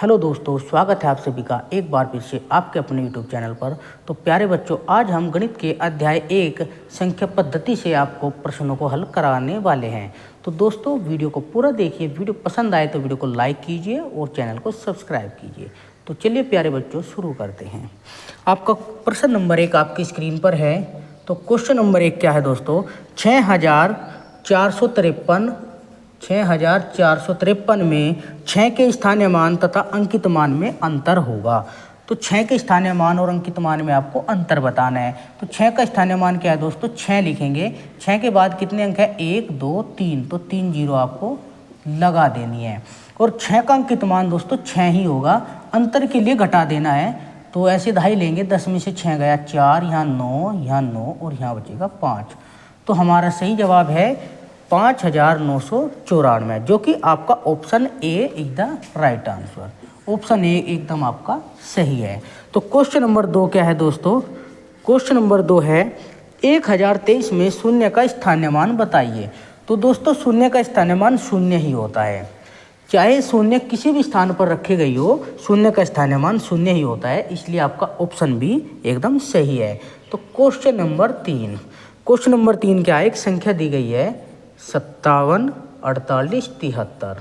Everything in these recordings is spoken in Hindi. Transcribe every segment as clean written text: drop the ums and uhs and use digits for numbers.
हेलो दोस्तों, स्वागत है आप सभी का एक बार फिर से आपके अपने यूट्यूब चैनल पर। तो प्यारे बच्चों, आज हम गणित के अध्याय 1 संख्या पद्धति से आपको प्रश्नों को हल कराने वाले हैं। तो दोस्तों, वीडियो को पूरा देखिए। वीडियो पसंद आए तो वीडियो को लाइक कीजिए और चैनल को सब्सक्राइब कीजिए। तो चलिए प्यारे बच्चों, शुरू करते हैं। आपका प्रश्न नंबर 1 आपकी स्क्रीन पर है। तो क्वेश्चन नंबर 1 क्या है दोस्तों? 6453 में 6 के स्थानीय मान तथा अंकित मान में अंतर होगा। तो 6 के स्थानीय मान और अंकित मान में आपको अंतर बताना है। तो 6 का स्थानीय मान क्या है दोस्तों? 6 लिखेंगे। 6 के बाद कितने अंक है? 1 2 3, तो 3 जीरो आपको लगा देनी है। और 6 का अंकित मान दोस्तों 6 ही होगा। अंतर के लिए घटा देना है। तो ऐसे ढाई लेंगे, 10 में से 6 गया 4, यहाँ 9, यहाँ 9 और यहाँ बचेगा 5। तो हमारा सही जवाब है 5994, जो कि आपका option A is the right answer. Option A एकदम आपका सही है। तो क्वेश्चन नंबर 2 क्या है दोस्तों? क्वेश्चन नंबर 2 है 1023 में शून्य का स्थानीय मान बताइए। तो दोस्तों, शून्य का स्थानीय मान शून्य ही होता है। चाहे शून्य किसी भी स्थान पर रखे गई हो, शून्य का स्थानीय मान शून्य ही होता है। इसलिए आपका ऑप्शन बी एकदम सही है। तो क्वेश्चन नंबर 3, क्वेश्चन नंबर 3 क्या है? एक संख्या दी गई है 57 48 73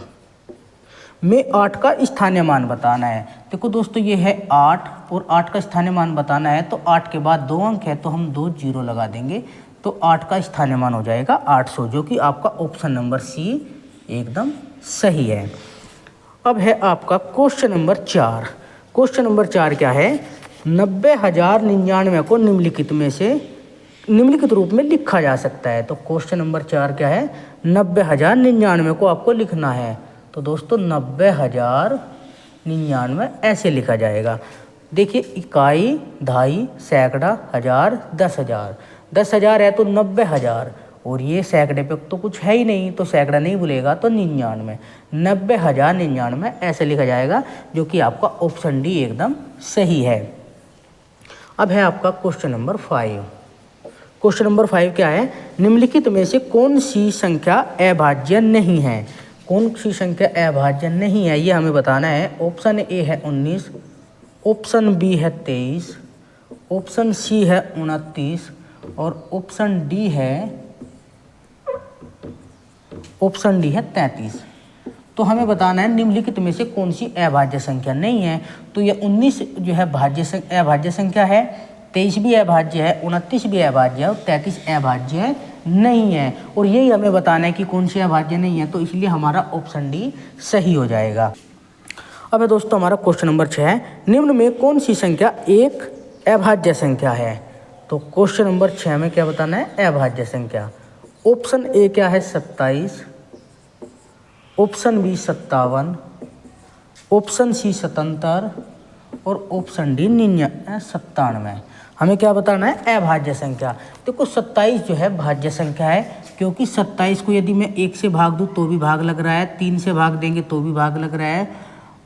में 8 का स्थानीय मान बताना है। देखो दोस्तों, ये है 8 और 8 का स्थानीय मान बताना है। तो 8 के बाद 2 अंक है, तो हम 2 जीरो लगा देंगे। तो 8 का स्थानीय मान हो जाएगा 800, जो कि आपका ऑप्शन नंबर सी एकदम सही है। अब है आपका क्वेश्चन नंबर 4। क्वेश्चन नंबर 4 क्या है? 90,099 को निम्नलिखित रूप में लिखा जा सकता है। तो क्वेश्चन नंबर 4 क्या है? 90,099 को आपको लिखना है। तो दोस्तों, 90,099 ऐसे लिखा जाएगा। देखिए, इकाई, दहाई, सैकड़ा, हजार, 10,000। 10,000 है तो 90,000, और ये सैकड़े पे तो कुछ है ही नहीं, तो सैकड़ा नहीं बोलेगा, तो 99। 90,099 ऐसे लिखा जाएगा, जो कि आपका ऑप्शन डी एकदम सही है। अब है आपका क्वेश्चन नंबर 5। क्वेश्चन नंबर 5 क्या है? निम्नलिखित में से कौन सी संख्या अभाज्य नहीं है? कौन सी संख्या अभाज्य नहीं है, ये हमें बताना है। ऑप्शन ए है 19, ऑप्शन बी है 23, ऑप्शन सी है 29 और ऑप्शन डी है 33। तो हमें बताना है निम्नलिखित में से कौन सी अभाज्य संख्या नहीं है। तो ये 19 जो है अभाज्य संख्या है, 23 भी अभाज्य है, 29 भी अभाज्य है और 33 अभाज्य नहीं है। और यही हमें बताना है कि कौन सी अभाज्य नहीं है। तो इसलिए हमारा ऑप्शन डी सही हो जाएगा। अब है दोस्तों हमारा क्वेश्चन नंबर 6, निम्न में कौन सी संख्या एक अभाज्य संख्या है? तो क्वेश्चन नंबर 6 में क्या बताना है? अभाज्य संख्या। ऑप्शन ए क्या है? 27, ऑप्शन बी 57, ऑप्शन सी 77 और ऑप्शन डी 97। हमें क्या बताना है? अभाज्य संख्या। देखो 27 जो है भाज्य संख्या है, क्योंकि 27 को यदि मैं 1 से भाग दूँ तो भी भाग लग रहा है, 3 से भाग देंगे तो भी भाग लग रहा है,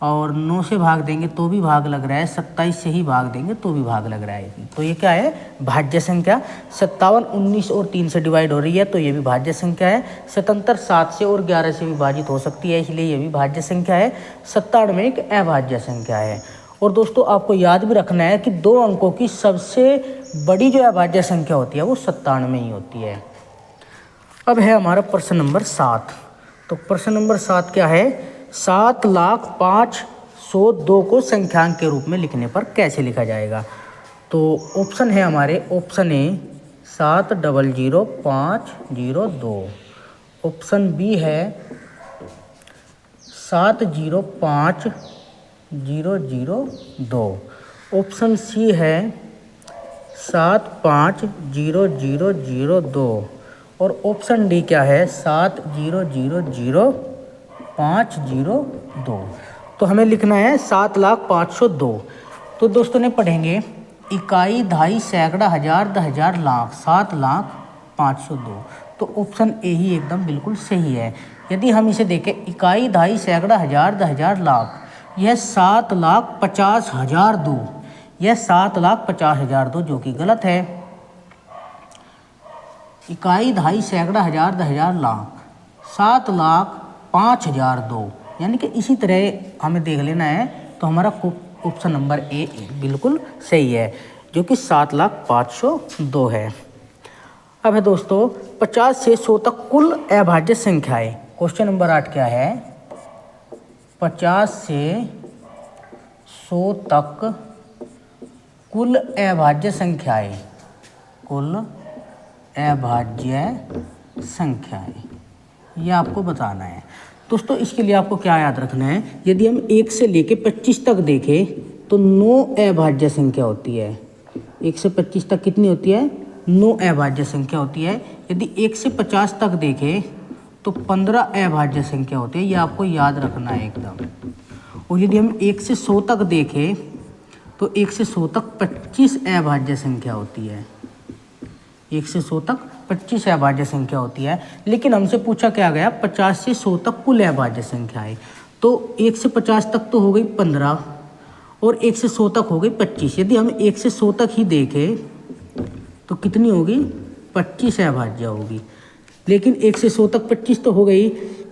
और 9 से भाग देंगे तो भी भाग लग रहा है, 27 से ही भाग देंगे तो भी भाग लग रहा है। तो ये क्या है? भाज्य संख्या। 57 19 और 3 से डिवाइड हो रही है, तो ये भी भाज्य संख्या है। 77 7 से और 11 से विभाजित हो सकती है, इसलिए ये भी भाज्य संख्या है। 97 एक अभाज्य संख्या है। और दोस्तों, आपको याद भी रखना है कि 2 अंकों की सबसे बड़ी जो अभाज्य संख्या होती है वो 97 ही होती है। अब है हमारा प्रश्न नंबर 7। तो प्रश्न नंबर 7 क्या है? 7,05,102 को संख्यांक के रूप में लिखने पर कैसे लिखा जाएगा? तो ऑप्शन है हमारे, ऑप्शन ए 7,00,502, ऑप्शन बी है 7,05,002, ऑप्शन सी है 7,5,00,02 और ऑप्शन डी क्या है? 7,00,502। तो हमें लिखना है 7,05,002। तो दोस्तों ने पढ़ेंगे इकाई, दहाई, सैकड़ा, हजार, 10,000, लाख, 7,05,002। तो ऑप्शन ए ही एकदम बिल्कुल सही है। यदि हम इसे देखें, इकाई, दहाई, सैकड़ा, हजार, 10,000, लाख, यह 7,50,002, यह 7,50,002 जो कि गलत है। इकाई, दहाई, सैकड़ा, हजार, 10,000, लाख, 7,05,002, यानी कि इसी तरह हमें देख लेना है तो हमारा ऑप्शन नंबर ए बिल्कुल सही है, जो कि 7,05,002 है। अब है दोस्तों 50 से 100 तक कुल अभाज्य संख्याएं। क्वेश्चन नंबर 8 क्या है? 50 से 100 तक कुल अभाज्य संख्याएं, कुल अभाज्य संख्याएं, ये आपको बताना है। दोस्तों इसके लिए आपको क्या याद रखना है, यदि हम 1 से लेके 25 तक देखें तो 9 अभाज्य संख्या होती है। 1 से 25 तक कितनी होती है? 9 अभाज्य संख्या होती है। यदि 1 से 50 तक देखें तो 15 अभाज्य संख्या होती है, ये आपको याद रखना है एकदम। और यदि हम 1 से 100 तक देखें तो 1 से 100 तक 25 अभाज्य संख्या होती है। 1 से 100 तक 25 अभाज्य संख्या होती है। लेकिन हमसे पूछा क्या गया? 50 से 100 तक कुल अभाज्य संख्या है। तो 1 से 50 तक तो हो गई 15 और 1 से 100 तक हो गई 25। यदि हम 1 से 100 तक ही देखें तो कितनी होगी? 25 अभाज्य होगी। लेकिन 1 से 100 तक 25 तो हो गई,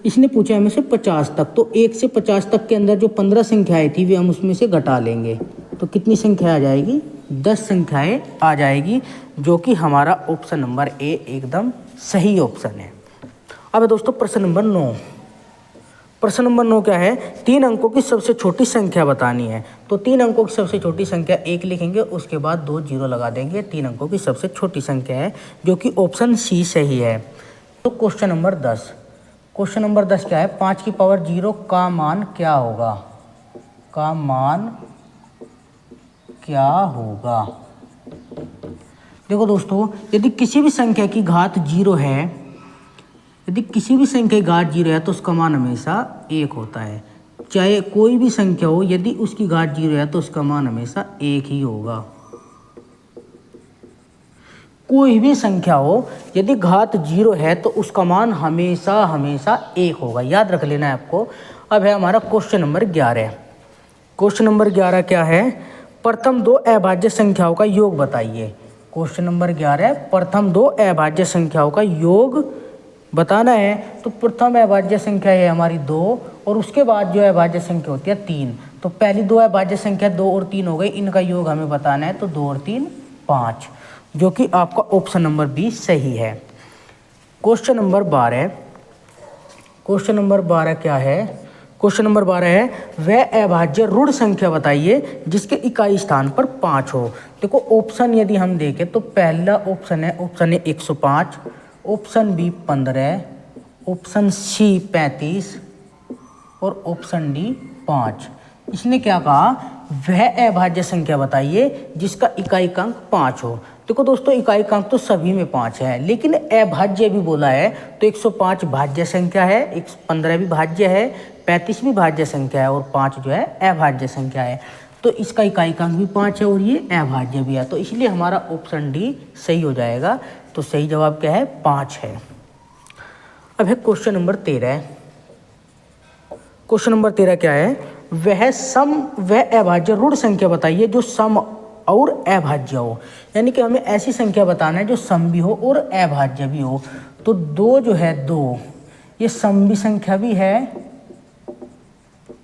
इसने पूछा हमें से 50 तक, तो 1 से 50 तक के अंदर जो 15 संख्याएं थी वे हम उसमें से घटा लेंगे, तो कितनी संख्या आ जाएगी? 10 संख्याएं आ जाएगी, जो कि हमारा ऑप्शन नंबर ए एकदम सही ऑप्शन है। अब दोस्तों प्रश्न नंबर 9। प्रश्न नंबर 9 क्या है? 3 अंकों की सबसे छोटी संख्या बतानी है। तो 3 अंकों की सबसे छोटी संख्या 1 लिखेंगे, उसके बाद 2 जीरो लगा देंगे। 3 अंकों की सबसे छोटी संख्या है, जो कि ऑप्शन सी सही है। तो क्वेश्चन नंबर 10। क्वेश्चन नंबर 10 क्या है? 5 की पावर 0 का मान क्या होगा? का मान क्या होगा? देखो दोस्तों, यदि किसी भी संख्या की घात 0 है, यदि किसी भी संख्या की घात 0 है तो उसका मान हमेशा 1 होता है। चाहे कोई भी संख्या हो, यदि उसकी घात 0 है तो उसका मान हमेशा 1 ही होगा। कोई भी संख्या हो, यदि घात 0 है तो उसका मान हमेशा हमेशा 1 होगा, याद रख लेना है आपको। अब है हमारा क्वेश्चन नंबर 11। क्वेश्चन नंबर 11 क्या है? प्रथम 2 अभाज्य संख्याओं का योग बताइए। क्वेश्चन नंबर 11, प्रथम 2 अभाज्य संख्याओं का योग बताना है। तो प्रथम अभाज्य संख्या है हमारी 2, और उसके बाद जो अभाज्य संख्या होती है 3। तो पहली 2 अभाज्य संख्या 2 और 3 हो गई, इनका योग हमें बताना है। तो 2 और 3 5, जो कि आपका ऑप्शन नंबर बी सही है। Question number 12। क्वेश्चन नंबर 12 क्या है? क्वेश्चन नंबर 12 है, वह अभाज्य ऋण संख्या बताइए जिसके इकाई स्थान पर 5 हो। देखो ऑप्शन यदि हम देखें तो पहला ऑप्शन है, option A 105, option B 15, option C 35 और ऑप्शन डी 5। इसने क्या कहा? वह अभाज्य संख्या बताइए जिसका इकाईकांक 5 हो। देखो दोस्तों, इकाईकांक तो सभी में 5 है, लेकिन अभाज्य भी बोला है। तो 105 भाज्य संख्या है, 15 भी भाज्य है, 35 भी भाज्य संख्या है और 5 जो है अभाज्य संख्या है। तो इसका इकाईकांक भी 5 है और ये अभाज्य भी है, तो इसलिए हमारा ऑप्शन डी सही हो जाएगा। तो सही जवाब क्या है? 5 है। अब है क्वेश्चन नंबर 13। क्वेश्चन नंबर 13 क्या है? वह अभाज्य ऋण संख्या बताइए जो सम और अभाज्य हो। यानी कि हमें ऐसी संख्या बताना है जो सम भी हो और अभाज्य भी हो। तो 2 जो है 2, ये सम भी संख्या भी है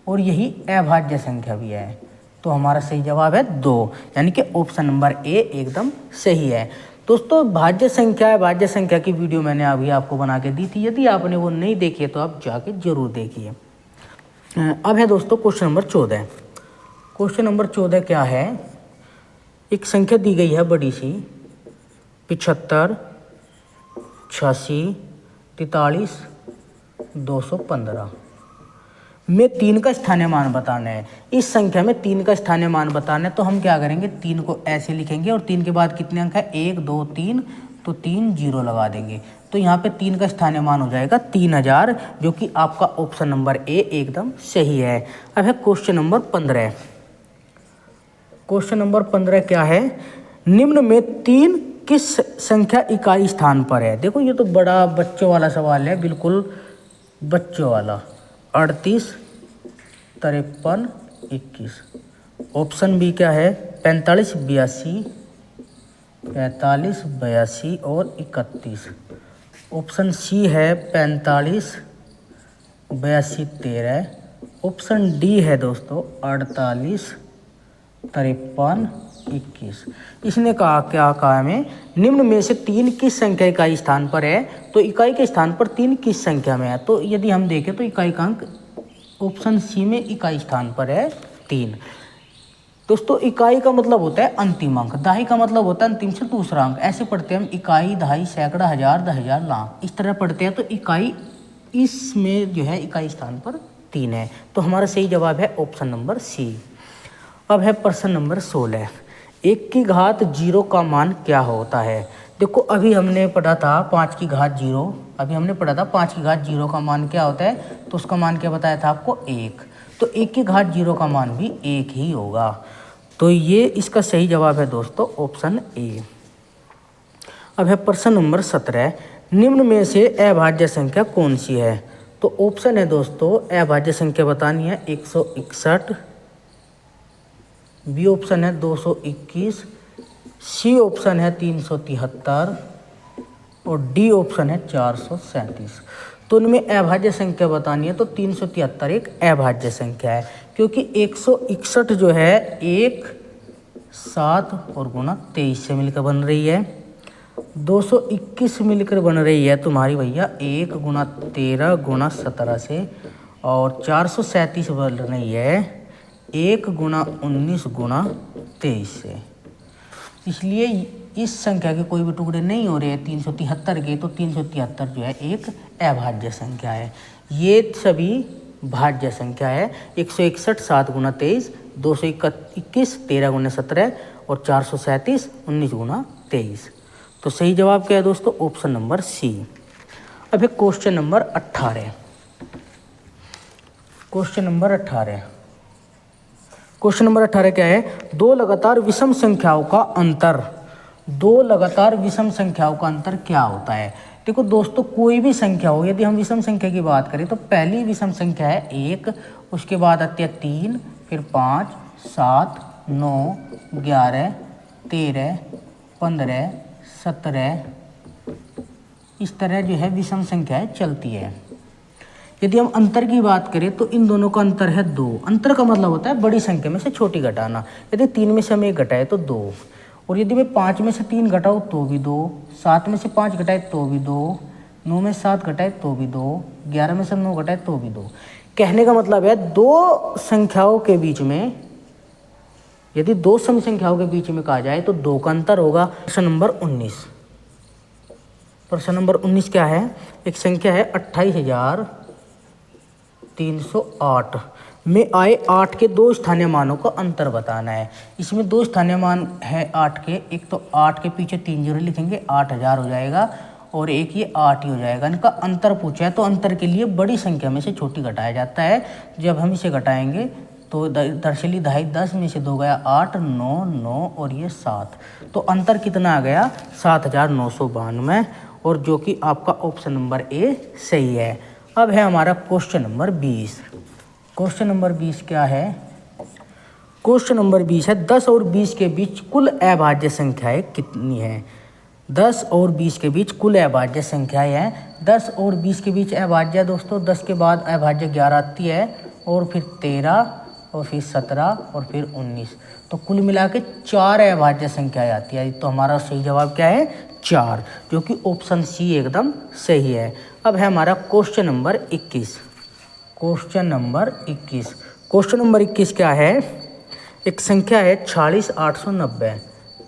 और यही अभाज्य संख्या भी है। तो हमारा सही जवाब है 2, यानी कि ऑप्शन नंबर ए एकदम सही है। दोस्तों भाज्य संख्या अभाज्य संख्या की वीडियो मैंने अभी आपको बना के दी थी, यदि आपने वो नहीं देखी है तो आप जाके जरूर देखिए। अब है दोस्तों क्वेश्चन नंबर 14। क्वेश्चन नंबर 14 क्या है? एक संख्या दी गई है बड़ी सी, 75, 86, 43, 215 में 3 का स्थानीय मान बताना है। इस संख्या में 3 का स्थानीय मान बताना है, तो हम क्या करेंगे? 3 को ऐसे लिखेंगे और 3 के बाद कितने अंक है? 1 2 3, तो 3 जीरो लगा देंगे। तो यहाँ पे 3 का स्थानीय मान हो जाएगा 3000, जो कि आपका ऑप्शन नंबर ए एकदम सही है। अब है क्वेश्चन नंबर 15। क्वेश्चन नंबर 15 क्या है? निम्न में 3 किस संख्या इकाई स्थान पर है? देखो ये तो बड़ा बच्चों वाला सवाल है, बिल्कुल बच्चों वाला। 38, 53, 21। ऑप्शन बी क्या है? 45, 82, 45, 82 और 31। ऑप्शन सी है 45, 82, 13 ऑप्शन डी है दोस्तों 48, 53, 21। इसने कहा क्या कहा हमें, निम्न में से 3 किस संख्या इकाई स्थान पर है। तो इकाई के स्थान पर 3 किस संख्या में है। तो यदि हम देखें तो इकाई का अंक ऑप्शन सी में इकाई स्थान पर है 3। दोस्तों इकाई का मतलब होता है अंतिम अंक, दहाई का मतलब होता है अंतिम से दूसरा अंक। ऐसे पढ़ते हैं हम इकाई, दहाई, सैकड़ा, हजार, 10,000, लाख, इस तरह पढ़ते हैं। तो इकाई इसमें जो है इकाई स्थान पर 3 है। तो हमारा सही जवाब है ऑप्शन नंबर सी। अब है प्रश्न नंबर 16, 1 की घात 0 का मान क्या होता है। देखो अभी हमने पढ़ा था 5 की घात 0, अभी हमने पढ़ा था 5 की घात 0 का मान क्या होता है। तो उसका मान क्या बताया था आपको 1। तो 1 की घात 0 का मान भी 1 ही होगा। तो ये इसका सही जवाब है दोस्तों ऑप्शन ए। अब है प्रश्न नंबर 17, निम्न में से अभाज्य संख्या कौन सी है। तो ऑप्शन है दोस्तों अभाज्य संख्या बतानी है 161, बी ऑप्शन है 221, सी ऑप्शन है 373 और डी ऑप्शन है 437। तो इनमें अभाज्य संख्या बतानी है तो 373 एक अभाज्य संख्या है, क्योंकि 161 जो है 1, 7 और गुणा 23 से मिलकर बन रही है। 221 मिलकर बन रही है तुम्हारी भैया 1 गुणा 13 गुणा 17 से, और 437 बन रही है 1 गुणा 19 गुणा 23 से। इसलिए इस संख्या के कोई भी टुकड़े नहीं हो रहे हैं 373 के, तो 373 जो है एक अभाज्य संख्या है। ये सभी भाज्य संख्या है। 161 7 गुणा 23, 221 13 गुणा 17 और 437 19 गुणा 23। तो सही जवाब क्या है दोस्तों ऑप्शन नंबर सी। अब है question number 18। Question number 18, question number 18 क्या है, दो लगातार विषम संख्याओं का अंतर, दो लगातार विषम संख्याओं का अंतर क्या होता है। देखो दोस्तों कोई भी संख्या हो, यदि हम विषम संख्या की बात करें तो पहली विषम संख्या है 1, उसके बाद आती है 3, फिर 5, 7, 9, 11, 13, 15, 17, इस तरह जो है विषम संख्याएं चलती है। यदि हम अंतर की बात करें तो इन दोनों का अंतर है 2। अंतर का मतलब होता है बड़ी संख्या में से छोटी घटाना। यदि 3 में से हम 1 घटाए तो 2, और यदि मैं 5 में से 3 घटाऊँ तो भी 2, 7 में से 5 घटाए तो भी 2, 9 में से 7 घटाए तो भी 2, 11 में से 9 घटाए तो भी 2। कहने का मतलब है दो संख्याओं के बीच में, यदि दो सम संख्याओं के बीच में कहा जाए तो 2 का अंतर होगा। प्रश्न नंबर 19, प्रश्न नंबर 19 क्या है, एक संख्या है 28,308 में आए 8 के दो स्थानीय मानों का अंतर बताना है। इसमें दो स्थानीय मान है 8 के, एक तो 8 के पीछे 3 जीरो लिखेंगे 8000 हो जाएगा, और एक ये 8 ही हो जाएगा। इनका अंतर पूछा है तो अंतर के लिए बड़ी संख्या में से छोटी घटाया जाता है। जब हम इसे घटाएंगे तो दरअसली दहाई 10 में से 2 गया 8, 9, 9 और ये 7, तो अंतर कितना आ गया 7992, और जो कि आपका ऑप्शन नंबर ए सही है। अब है हमारा क्वेश्चन नंबर 20। क्वेश्चन नंबर 20 क्या है, क्वेश्चन नंबर 20 है 10 और 20 के बीच कुल अभाज्य संख्याएं कितनी है। 10 और 20 के बीच कुल अभाज्य संख्याएं हैं। 10 और 20 के बीच अभाज्य दोस्तों 10 के बाद अभाज्य 11 आती है, और फिर 13 और फिर 17 और फिर 19, तो कुल मिला के 4 अभाज्य संख्याएं आती है। तो हमारा सही जवाब क्या है 4, जो कि ऑप्शन सी एकदम सही है। अब है हमारा question number 21। Question number 21, question number 21 क्या है, एक संख्या है 46890,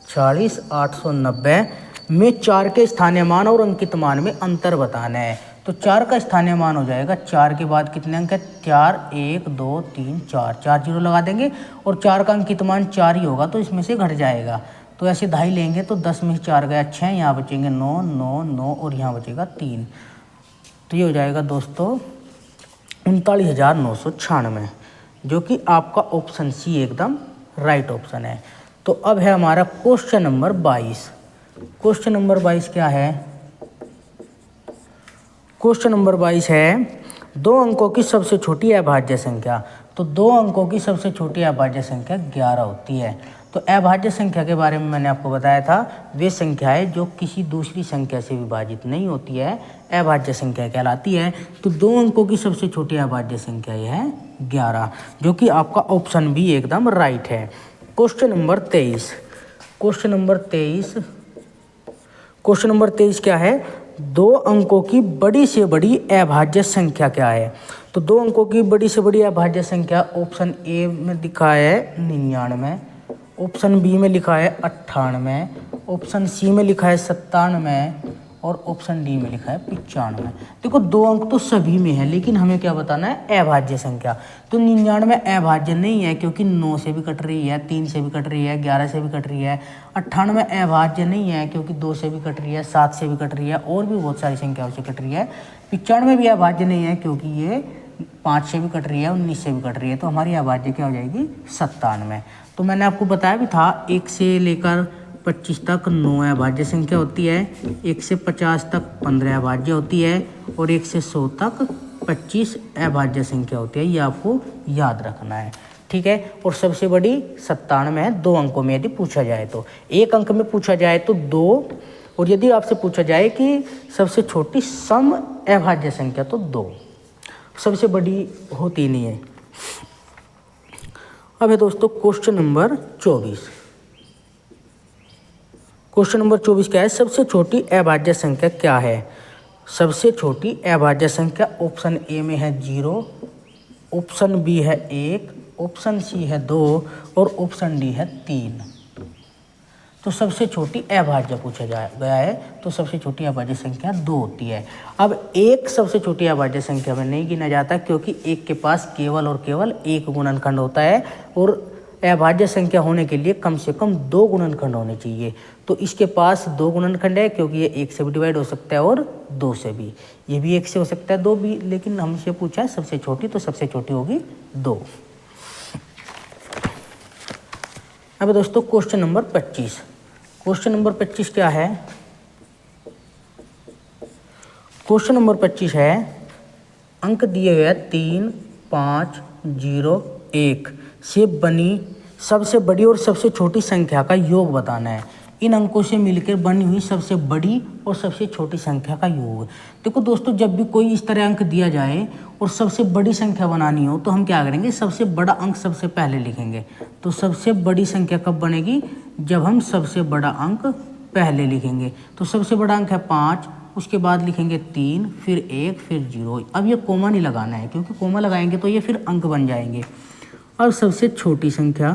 46890 में 4 के स्थानीय मान और अंकित मान में अंतर बताना है। तो 4 का स्थानीय मान हो जाएगा, 4 के बाद कितने अंक है 4, 1, 2, 3, 4, 4 जीरो लगा देंगे, और 4 का अंकित मान 4 ही होगा तो इसमें से घट जाएगा। तो ऐसे दहाई लेंगे तो 10 में से 4 गया 6, यहाँ बचेंगे 9, 9, 9 और यहाँ बचेगा 3, तो ये हो जाएगा दोस्तों 39,996, जो कि आपका ऑप्शन सी एकदम राइट ऑप्शन है। तो अब है हमारा क्वेश्चन नंबर 22। क्वेश्चन नंबर 22 क्या है, क्वेश्चन नंबर 22 है 2 अंकों की सबसे छोटी अभाज्य संख्या। तो 2 अंकों की सबसे छोटी अभाज्य संख्या 11 होती है। तो अभाज्य संख्या के बारे में मैंने आपको बताया था, वे संख्याएं जो किसी दूसरी संख्या से विभाजित नहीं होती है अभाज्य संख्या कहलाती है। तो 2 अंकों की सबसे छोटी अभाज्य संख्या यह है 11, जो कि आपका ऑप्शन भी एकदम राइट है। Question number 23। क्वेश्चन नंबर 23 क्या है? 2 अंकों की बड़ी से बड़ी अभाज्य संख्या क्या है? तो 2 अंकों की बड़ी से बड़ी अभाज्य संख्या ऑप्शन ए में लिखा है 99, ऑप्शन बी में लिखा है 98, ऑप्शन सी में लिखा है 97 और ऑप्शन डी में लिखा है 95। देखो 2 अंक तो सभी में है, लेकिन हमें क्या बताना है? अभाज्य संख्या। तो 99 अभाज्य नहीं है, क्योंकि 9 से भी कट रही है, 3 से भी कट रही है, 11 से भी कट रही है। 98 अभाज्य नहीं है, क्योंकि 2 से भी कट रही है, 7 से भी कट रही है, और भी बहुत सारी संख्याओं से कट रही है। 95 भी अभाज्य नहीं है, क्योंकि ये 5 से भी कट रही है, 19 से भी कट रही है। तो हमारी अभाज्य क्या हो जाएगी? 97। तो मैंने आपको बताया भी था 1 से लेकर 25 तक 9 अभाज्य संख्या होती है, 1 से 50 तक 15 अभाज्य होती है, और 1 से 100 तक 25 अभाज्य संख्या होती है। ये आपको याद रखना है, ठीक है। और सबसे बड़ी 97 है 2 अंकों में यदि पूछा जाए तो। 1 अंक में पूछा जाए तो 2, और यदि आपसे पूछा जाए कि सबसे छोटी सम अभाज्य संख्या तो 2, सबसे बड़ी होती नहीं है। अब है दोस्तों क्वेश्चन नंबर 24। क्वेश्चन नंबर 24 क्या है? सबसे छोटी अभाज्य संख्या क्या है? सबसे छोटी अभाज्य संख्या ऑप्शन ए में है 0, ऑप्शन बी है 1, ऑप्शन सी है 2 और ऑप्शन डी है 3। तो सबसे छोटी अभाज्य पूछा गया है, तो सबसे छोटी अभाज्य संख्या 2 होती है। अब 1 सबसे छोटी अभाज्य संख्या में नहीं गिना जाता, क्योंकि 1 के पास केवल और केवल 1 गुणनखंड होता है, और अभाज्य संख्या होने के लिए कम से कम 2 गुणनखंड होने चाहिए। तो इसके पास 2 गुणनखंड है, क्योंकि ये 1 से भी डिवाइड हो सकता है और 2 से भी। ये भी 1 से हो सकता है, 2 भी, लेकिन हमसे पूछा है सबसे छोटी, तो सबसे छोटी होगी 2। अब दोस्तों क्वेश्चन नंबर 25। क्वेश्चन नंबर 25 क्या है? क्वेश्चन नंबर 25 है, अंक दिए हुए 3, 5, 0, 1 से बनी सबसे बड़ी और सबसे छोटी संख्या का योग बताना है। इन अंकों से मिलकर बनी हुई सबसे बड़ी और सबसे छोटी संख्या का योग। देखो दोस्तों, जब भी कोई इस तरह अंक दिया जाए और सबसे बड़ी संख्या बनानी हो, तो हम क्या करेंगे? सबसे बड़ा अंक सबसे पहले लिखेंगे। तो सबसे बड़ी संख्या कब बनेगी? जब हम सबसे बड़ा अंक पहले लिखेंगे। तो सबसे बड़ा अंक है 5, उसके बाद लिखेंगे 3, फिर 1, फिर 0। अब ये कोमा नहीं लगाना है, क्योंकि कोमा लगाएंगे तो ये फिर अंक बन जाएंगे। अब सबसे छोटी संख्या,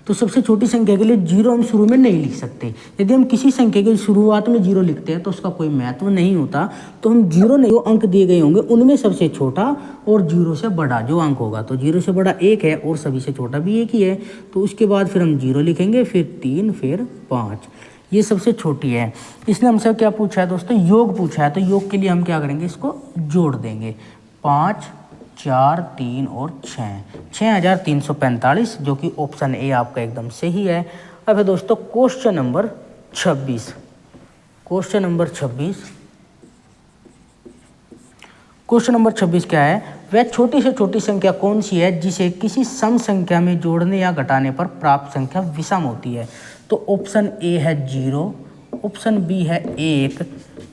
तो सबसे छोटी संख्या के लिए 0 हम शुरू में नहीं लिख सकते। यदि हम किसी संख्या की शुरुआत में 0 लिखते हैं तो उसका कोई महत्व नहीं होता। तो हम 0 नहीं, जो अंक दिए गए होंगे उनमें सबसे छोटा और 0 से बड़ा जो अंक होगा, तो 0 से बड़ा 1 है और सभी से छोटा भी 1 ही है। तो उसके बाद फिर हम 0 लिखेंगे, फिर 3, फिर 5। ये सबसे छोटी है। इसने हमसे क्या पूछा है दोस्तों? योग पूछा है। तो योग के लिए हम क्या करेंगे? इसको जोड़ देंगे। 5, 4, 3 और 6, 6345, जो कि ऑप्शन ए आपका एकदम सही है। अब है दोस्तों क्वेश्चन नंबर 26। क्वेश्चन नंबर 26 क्या है? वह छोटी से छोटी संख्या कौन सी है जिसे किसी सम संख्या में जोड़ने या घटाने पर प्राप्त संख्या विषम होती है? तो ऑप्शन ए है 0, ऑप्शन बी है 1,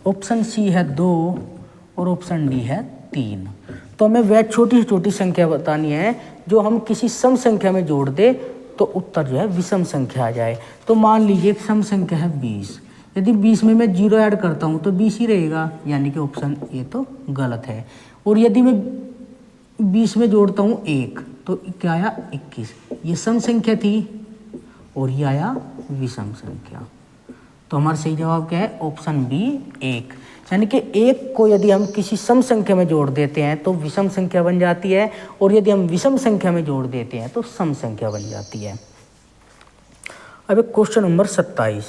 ऑप्शन सी है 2 और ऑप्शन डी है 3। तो हमें वह छोटी से छोटी संख्या बतानी है जो हम किसी सम संख्या में जोड़ दे तो उत्तर जो है विषम संख्या आ जाए। तो मान लीजिए एक सम संख्या है 20। यदि 20 में मैं 0 ऐड करता हूँ तो 20 ही रहेगा, यानी कि ऑप्शन ए तो गलत है। और यदि मैं 20 में जोड़ता हूँ 1, तो क्या आया? 21। ये सम संख्या थी और ये आया विषम संख्या। तो हमारा सही जवाब क्या है? Option B 1। यानी कि 1 को यदि हम किसी सम संख्या में जोड़ देते हैं तो विषम संख्या बन जाती है, और यदि हम विषम संख्या में जोड़ देते हैं तो सम संख्या बन जाती है। अब क्वेश्चन नंबर 27।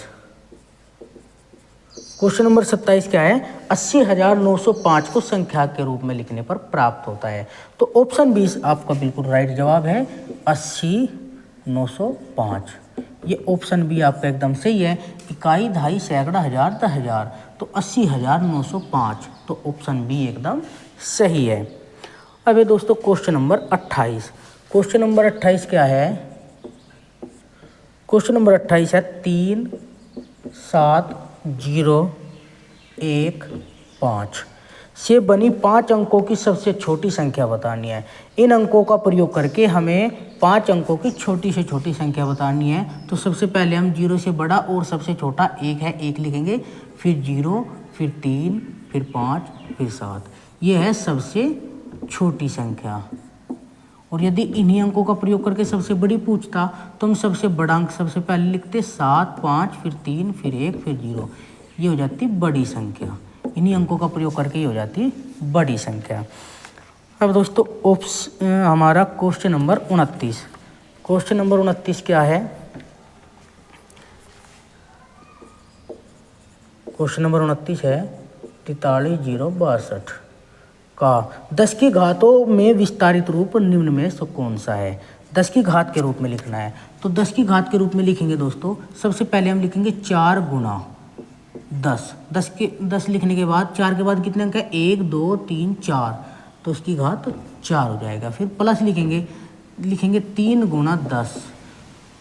क्वेश्चन नंबर 27 क्या है? 80,905 को संख्या के रूप में लिखने पर प्राप्त होता है। तो ऑप्शन 20 आपका बिल्कुल राइट जवाब है, 80,905। ये ऑप्शन बी आपका एकदम सही है। इकाई, दहाई, सैकड़ा, हजार, 10,000, तो 80,905। तो ऑप्शन बी एकदम सही है। अब ये दोस्तों क्वेश्चन नंबर 28। क्वेश्चन नंबर 28 क्या है? क्वेश्चन नंबर 28 है 3 7 0 1 5 से बनी 5 अंकों की सबसे छोटी संख्या बतानी है। इन अंकों का प्रयोग करके हमें 5 अंकों की छोटी से छोटी संख्या बतानी है। तो सबसे पहले हम 0 से बड़ा और सबसे छोटा 1 है, 1 लिखेंगे, फिर 0, फिर 3, फिर 5, फिर 7। ये है सबसे छोटी संख्या। और यदि इन्हीं अंकों का प्रयोग करके सबसे बड़ी पूछता तो हम सबसे बड़ा अंक सबसे पहले लिखते 7, 5, फिर 3, फिर 1, फिर 0। ये हो जाती बड़ी संख्या। इन्हीं अंकों का प्रयोग करके ये हो जाती बड़ी संख्या। अब दोस्तों हमारा क्वेश्चन नंबर 29। क्वेश्चन नंबर 29 क्या है? क्वेश्चन नंबर 29 है 43062 का 10 की घातों में विस्तारित रूप निम्न में से कौन सा है? 10 की घात के रूप में लिखना है। तो 10 की घात के रूप में लिखेंगे दोस्तों, सबसे पहले हम लिखेंगे 4 गुना 10। 10 लिखने के बाद 4 के बाद कितने अंक है? 1 2 3 4, तो उसकी घात 4 हो जाएगा। फिर प्लस लिखेंगे 3 गुना 10।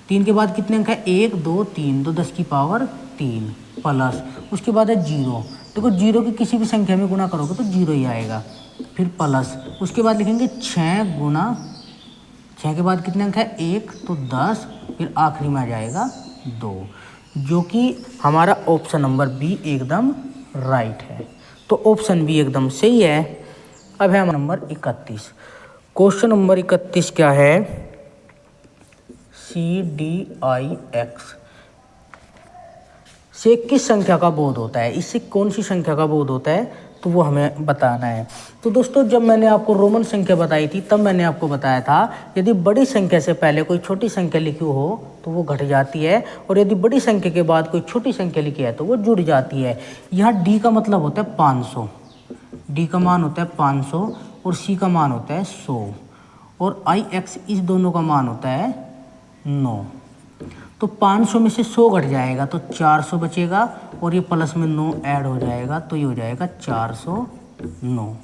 3 के बाद कितने अंक है? 1 2 3, तो 10 की पावर 3 प्लस, उसके बाद है 0। देखो 0 की किसी भी संख्या में गुना करोगे तो 0 ही आएगा। फिर प्लस, उसके बाद लिखेंगे 6 गुना 6 के बाद कितने अंक है? 1, तो 10, फिर आखिरी में आ जाएगा 2, जो कि हमारा ऑप्शन नंबर बी एकदम राइट है। तो ऑप्शन बी एकदम सही है। अब है नंबर 31। क्वेश्चन नंबर 31 क्या है? CDIX से किस संख्या का बोध होता है? इससे कौन सी संख्या का बोध होता है, तो वो हमें बताना है। तो दोस्तों जब मैंने आपको रोमन संख्या बताई थी तब मैंने आपको बताया था यदि बड़ी संख्या से पहले कोई छोटी संख्या लिखी हो तो वो घट जाती है, और यदि बड़ी संख्या के बाद कोई छोटी संख्या लिखी है तो वो जुड़ जाती है। यहाँ डी का मतलब होता है 500, डी का मान होता है 500 और सी का मान होता है 100 और IX इस दोनों का मान होता है 9। तो 500 में से 100 घट जाएगा तो 400 बचेगा और ये प्लस में 9 ऐड हो जाएगा, तो ये हो जाएगा 409।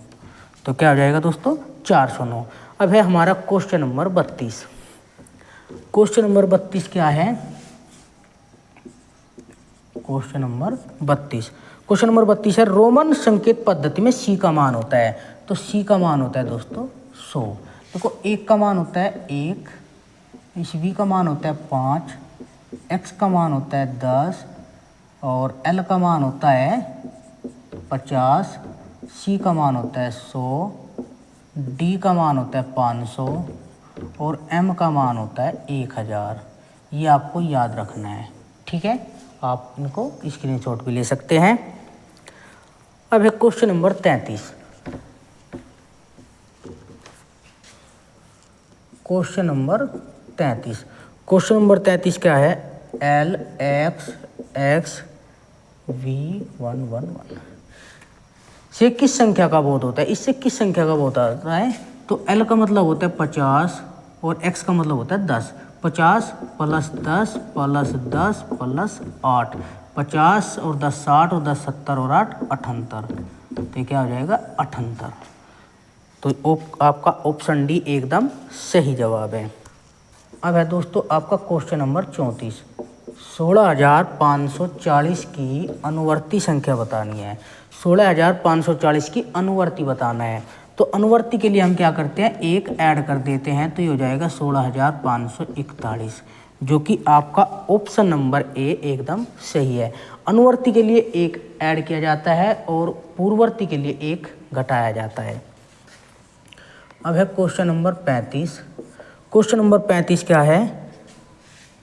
तो क्या हो जाएगा दोस्तों? 409। अब है हमारा क्वेश्चन नंबर 32। क्वेश्चन नंबर 32 क्या है? क्वेश्चन नंबर 32 है रोमन संकेत पद्धति में सी का मान होता है। तो सी का मान होता है दोस्तों 100। देखो 1 का मान होता है 1, इस v का मान होता है 5, x का मान होता है 10 और l का मान होता है 50, c का मान होता है 100, d का मान होता है 500 और m का मान होता है 1000। ये आपको याद रखना है, ठीक है? आप इनको स्क्रीनशॉट भी ले सकते हैं। अब है क्वेश्चन नंबर 33। क्वेश्चन नंबर 33 क्या है? LXX V111 से किस संख्या का बोध होता है? इससे किस संख्या का बोध होता है? तो L का मतलब होता है 50 और X का मतलब होता है 10। 50 प्लस 10 प्लस 10 प्लस 8, 50 और 10 60 और 10 70 और 8 78, तो क्या हो जाएगा 78। तो आपका ऑप्शन डी एकदम सही जवाब है। अब है दोस्तों आपका क्वेश्चन नंबर 34। 16,540 की अनुवर्ती संख्या बतानी है। 16,540 की अनुवर्ती बताना है। तो अनुवर्ती के लिए हम क्या करते हैं? 1 ऐड कर देते हैं, तो ये हो जाएगा 16,541, जो कि आपका ऑप्शन नंबर ए एकदम सही है। अनुवर्ती के लिए 1 ऐड किया जाता है और पूर्ववर्ती के लिए 1 घटाया जाता है। अब है क्वेश्चन नंबर 35। क्वेश्चन नंबर 35 क्या है?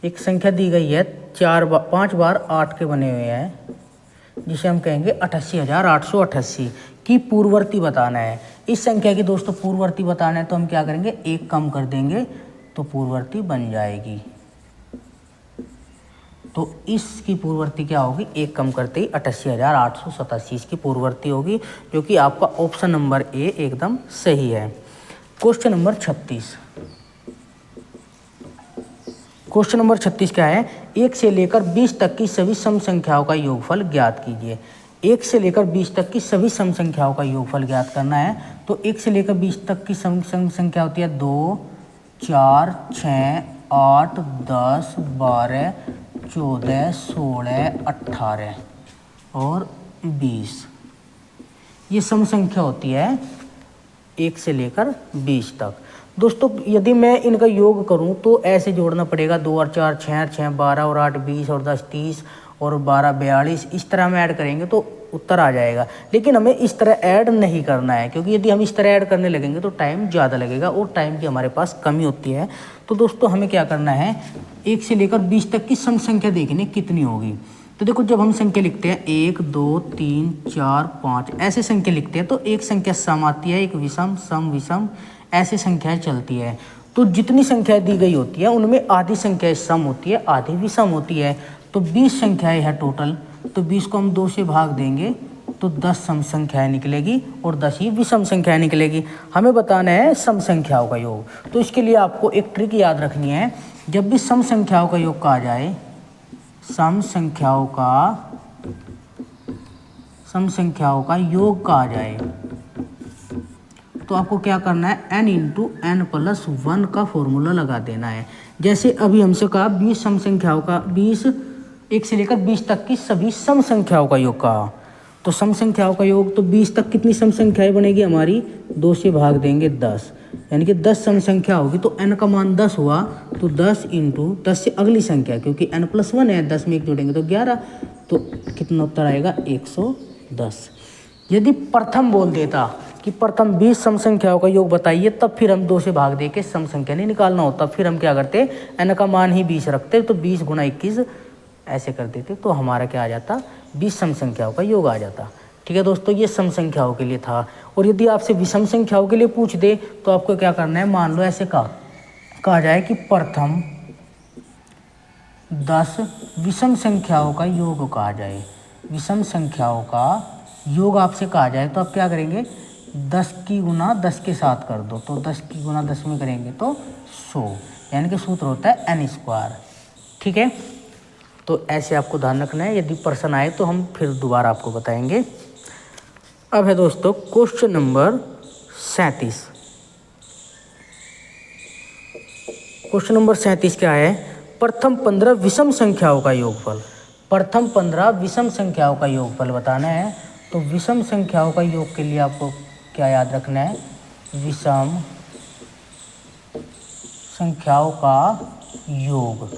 एक संख्या दी गई है 5 बार 8 के बने हुए हैं, जिसे हम कहेंगे 88,888 की पूर्ववर्ती बताना है। इस संख्या की दोस्तों पूर्ववर्ती बताना है तो हम क्या करेंगे? 1 कम कर देंगे तो पूर्ववर्ती बन जाएगी। तो इसकी पूर्ववर्ती क्या होगी? 1 कम करते ही 88,887 इसकी पूर्ववर्ती होगी, जो कि आपका ऑप्शन नंबर ए एकदम सही है। Question number 36। क्वेश्चन नंबर 36 क्या है? 1 से लेकर 20 तक की सभी सम संख्याओं का योगफल ज्ञात कीजिए। 1 से लेकर 20 तक की सभी सम संख्याओं का योगफल ज्ञात करना है। तो 1 से लेकर 20 तक की सम संख्या होती है 2, 4, 6, 8, 10, 12, 14, 16, 18 और 20। ये सम संख्या होती है 1 से लेकर 20 तक। दोस्तों यदि मैं इनका योग करूं तो ऐसे जोड़ना पड़ेगा, 2 और 4 6 और 6 12 और 8 20 और 10 30 और 12 42, इस तरह में ऐड करेंगे तो उत्तर आ जाएगा। लेकिन हमें इस तरह ऐड नहीं करना है, क्योंकि यदि हम इस तरह ऐड करने लगेंगे तो टाइम ज़्यादा लगेगा और टाइम की हमारे पास कमी होती है। तो दोस्तों हमें क्या करना है, 1 से लेकर 20 तक की सम संख्या देखनी कितनी होगी। तो देखो जब हम संख्या लिखते हैं 1 2 3 4 5 ऐसे संख्या लिखते हैं तो एक संख्या सम आती है, एक विषम, सम, विषम, ऐसे संख्याएं चलती है। तो जितनी संख्या दी गई होती है उनमें आधी संख्याएं सम होती है, आधी विषम होती है। तो 20 संख्याएं है टोटल, तो 20 को हम 2 से भाग देंगे तो 10 सम संख्याएं निकलेगी और 10 ही विषम संख्याएं निकलेगी। हमें बताना है सम संख्याओं का योग। तो इसके लिए आपको एक ट्रिक याद रखनी है, जब भी सम संख्याओं का योग कहा जाए, सम संख्याओं का योग कहा जाए तो आपको क्या करना है, n इंटू एन प्लस 1 का फॉर्मूला लगा देना है। जैसे अभी हमसे कहा 20 सम संख्याओं का, 20 1 से लेकर 20 तक की सभी सम संख्याओं का योग कहा। तो सम संख्याओं का योग, तो 20 तक कितनी सम संख्याएं बनेगी हमारी, 2 से भाग देंगे 10, यानी कि 10 सम संख्या होगी। तो n का मान 10 हुआ, तो 10 इंटू 10 से अगली संख्या, क्योंकि n प्लस 1 है, 10 में 1 जोड़ेंगे तो 11, तो कितना उत्तर आएगा 110। यदि प्रथम बोल देता कि प्रथम 20 सम संख्याओं का योग बताइए, तब फिर हम 2 से भाग दे के सम संख्या नहीं निकालना होता, फिर हम क्या करते, n का मान ही 20 रखते, तो 20 गुना 21 ऐसे कर देते, तो हमारा क्या आ जाता, 20 सम संख्याओं का योग आ जाता। ठीक है दोस्तों, ये सम संख्याओं के लिए था। और यदि आपसे विषम संख्याओं के लिए पूछ दे तो आपको क्या करना है, मान लो ऐसे कहा जाए कि प्रथम 10 विषम संख्याओं का योग कहा जाए, विषम संख्याओं का योग आपसे कहा जाए, तो आप क्या करेंगे, 10 की गुना 10 के साथ कर दो, तो 10 की गुना 10 में करेंगे तो 100, यानी कि सूत्र होता है n स्क्वायर। ठीक है, तो ऐसे आपको ध्यान रखना है। यदि प्रश्न आए तो हम फिर दोबारा आपको बताएंगे। अब है दोस्तों क्वेश्चन नंबर 37। क्वेश्चन नंबर 37 क्या है, प्रथम 15 विषम संख्याओं का योगफल। प्रथम 15 विषम संख्याओं का योगफल बताना है। तो विषम संख्याओं का योग के लिए आपको क्या याद रखना है, विषम संख्याओं का योग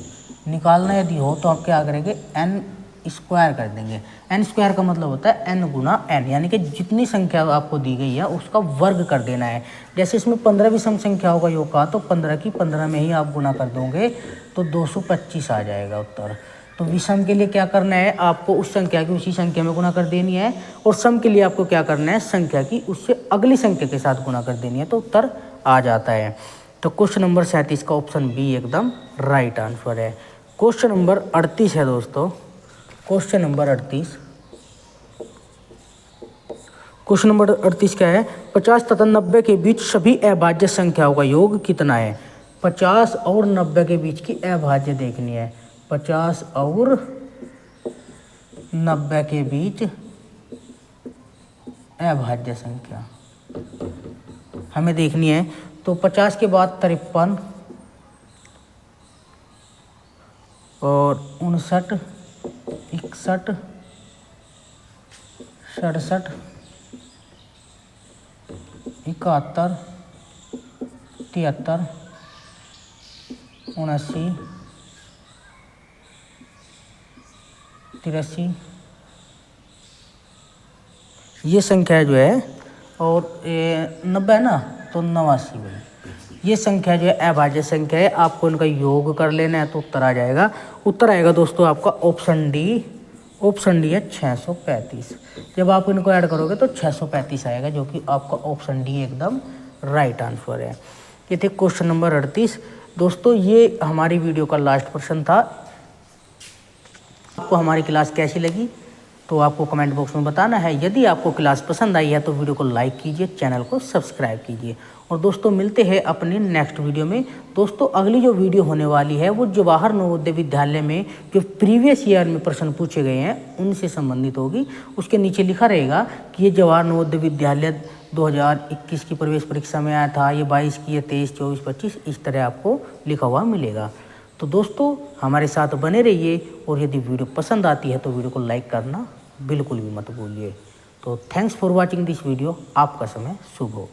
निकालना यदि हो तो आप क्या करेंगे, n स्क्वायर कर देंगे। n स्क्वायर का मतलब होता है n गुना n, यानी कि जितनी संख्या आपको दी गई है उसका वर्ग कर देना है। जैसे इसमें 15 विषम संख्याओं का योग कहा, तो 15 की 15 में ही आप गुना कर दोगे तो 225 आ जाएगा उत्तर। तो विषम के लिए क्या करना है, आपको उस संख्या की उसी संख्या में गुना कर देनी है, और सम के लिए आपको क्या करना है, संख्या की उससे अगली संख्या के साथ गुना कर देनी है, तो उत्तर आ जाता है। तो क्वेश्चन नंबर 37 का ऑप्शन बी एकदम राइट आंसर है। क्वेश्चन नंबर 38 है दोस्तों, क्वेश्चन नंबर 38। क्वेश्चन नंबर 38 क्या है, 50 तथा 90 के बीच सभी अभाज्य संख्याओं का योग कितना है। 50 और 90 के बीच की अभाज्य देखनी है, 50 और 90 के बीच अभाज्य संख्या हमें देखनी है। तो 50 के बाद 53 और 59, 61, 67, 71, 73, 79, 83, ये संख्या जो है, और 90 है ना, तो 89 बनी। ये संख्या जो है अभाज्य संख्या है, आपको इनका योग कर लेना है तो उत्तर आ जाएगा। उत्तर आएगा दोस्तों आपका ऑप्शन डी। ऑप्शन डी है 635। जब आप इनको ऐड करोगे तो 635 आएगा, जो कि आपका ऑप्शन डी एकदम राइट आंसर है। ये थे क्वेश्चन नंबर 38। दोस्तों ये हमारी वीडियो का लास्ट प्रश्न था। आपको हमारी क्लास कैसी लगी तो आपको कमेंट बॉक्स में बताना है। यदि आपको क्लास पसंद आई है तो वीडियो को लाइक कीजिए, चैनल को सब्सक्राइब कीजिए। और दोस्तों मिलते हैं अपने नेक्स्ट वीडियो में। दोस्तों अगली जो वीडियो होने वाली है वो जवाहर नवोदय विद्यालय में जो प्रीवियस ईयर में प्रश्न पूछे गए हैं उनसे संबंधित होगी। उसके नीचे लिखा रहेगा कि ये जवाहर नवोदय विद्यालय 2021 की प्रवेश परीक्षा में आया था, ये 22 की, ये 23, 24, 25, इस तरह आपको लिखा हुआ मिलेगा। तो दोस्तों हमारे साथ बने रहिए और यदि वीडियो पसंद आती है तो वीडियो को लाइक करना बिल्कुल भी मत भूलिए। तो thanks for watching this video. आपका समय शुभ हो।